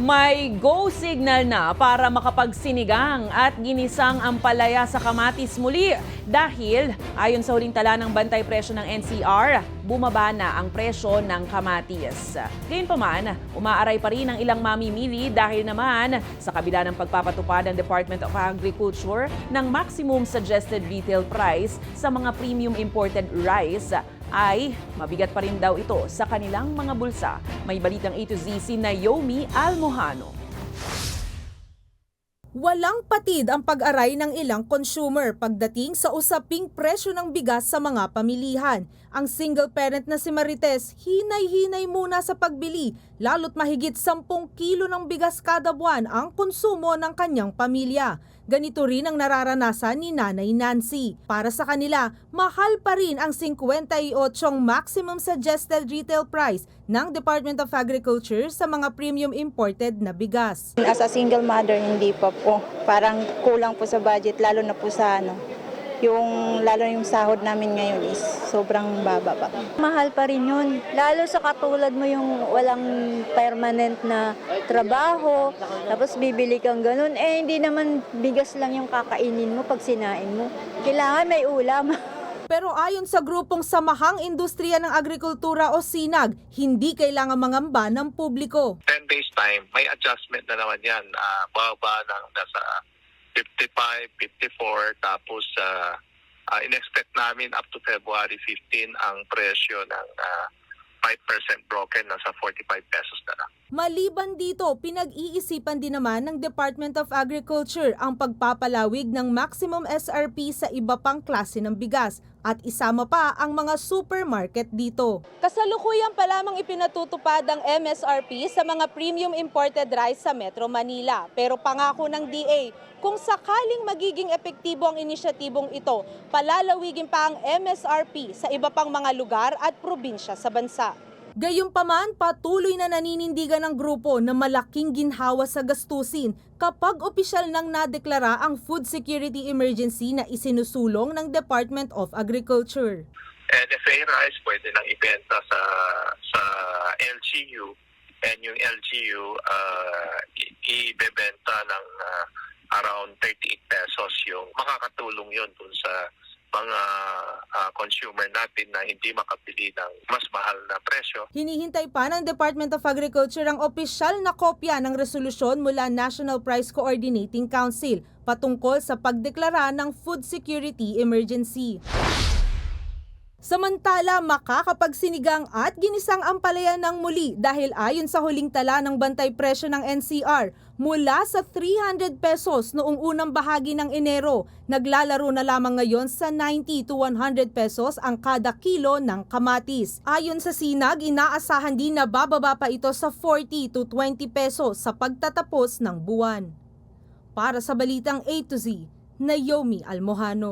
May go signal na para makapagsinigang at ginisang ampalaya sa kamatis muli dahil ayon sa huling tala ng bantay presyo ng NCR, bumaba na ang presyo ng kamatis. Gayunpaman, umaaray pa rin ang ilang mamimili dahil naman sa kabila ng pagpapatupad ng Department of Agriculture ng maximum suggested retail price sa mga premium imported rice, ay mabigat pa rin daw ito sa kanilang mga bulsa. May balitang A to Z si Naomi Almohano. Walang patid ang pag-aray ng ilang consumer pagdating sa usaping presyo ng bigas sa mga pamilihan. Ang single parent na si Marites, hinay-hinay muna sa pagbili, lalo't mahigit 10 kilo ng bigas kada buwan ang konsumo ng kanyang pamilya. Ganito rin ang nararanasan ni Nanay Nancy. Para sa kanila, mahal pa rin ang 58 maximum suggested retail price ng Department of Agriculture sa mga premium imported na bigas. As a single mother, hindi pa po. Parang kulang po sa budget, lalo na po sa lalo yung sahod namin ngayon is sobrang baba pa. Mahal pa rin yun. Lalo sa katulad mo yung walang permanent na trabaho, tapos bibili kang ganun. Hindi naman bigas lang yung kakainin mo pag sinain mo. Kailangan may ulam. Pero ayon sa grupong Samahang Industriya ng Agrikultura o SINAG, hindi kailangan mangamba ng publiko. 10 days time, may adjustment na naman yan. Baba ng nasa 55, 54, tapos in-expect namin up to February 15 ang presyo ng 5% broken, nasa 45 pesos na lang. Maliban dito, pinag-iisipan din naman ng Department of Agriculture ang pagpapalawig ng maximum SRP sa iba pang klase ng bigas at isama pa ang mga supermarket dito. Kasalukuyan pa lamang ipinatutupad ang MSRP sa mga premium imported rice sa Metro Manila. Pero pangako ng DA, kung sakaling magiging epektibo ang inisyatibong ito, palalawigin pa ang MSRP sa iba pang mga lugar at probinsya sa bansa. Gayunpaman, patuloy na naninindigan ng grupo na malaking ginhawa sa gastusin kapag opisyal nang nadeklara ang food security emergency na isinusulong ng Department of Agriculture. NFA rice pwede nang ibenta sa LGU, and yung LGU ibebenta ng around 38 pesos. Yung makakatulong yun dun sa mga consumer natin na hindi makabili ng mas mahal na presyo. Hinihintay pa ng Department of Agriculture ang opisyal na kopya ng resolusyon mula National Price Coordinating Council patungkol sa pagdeklara ng food security emergency. Samantala, makakapagsinigang at ginisang ampalaya ng muli dahil ayon sa huling tala ng bantay presyo ng NCR, mula sa 300 pesos noong unang bahagi ng Enero, naglalaro na lamang ngayon sa 90 to 100 pesos ang kada kilo ng kamatis. Ayon sa SINAG, inaasahan din na bababa pa ito sa 40 to 20 pesos sa pagtatapos ng buwan. Para sa Balitang A to Z, Naomi Almohano.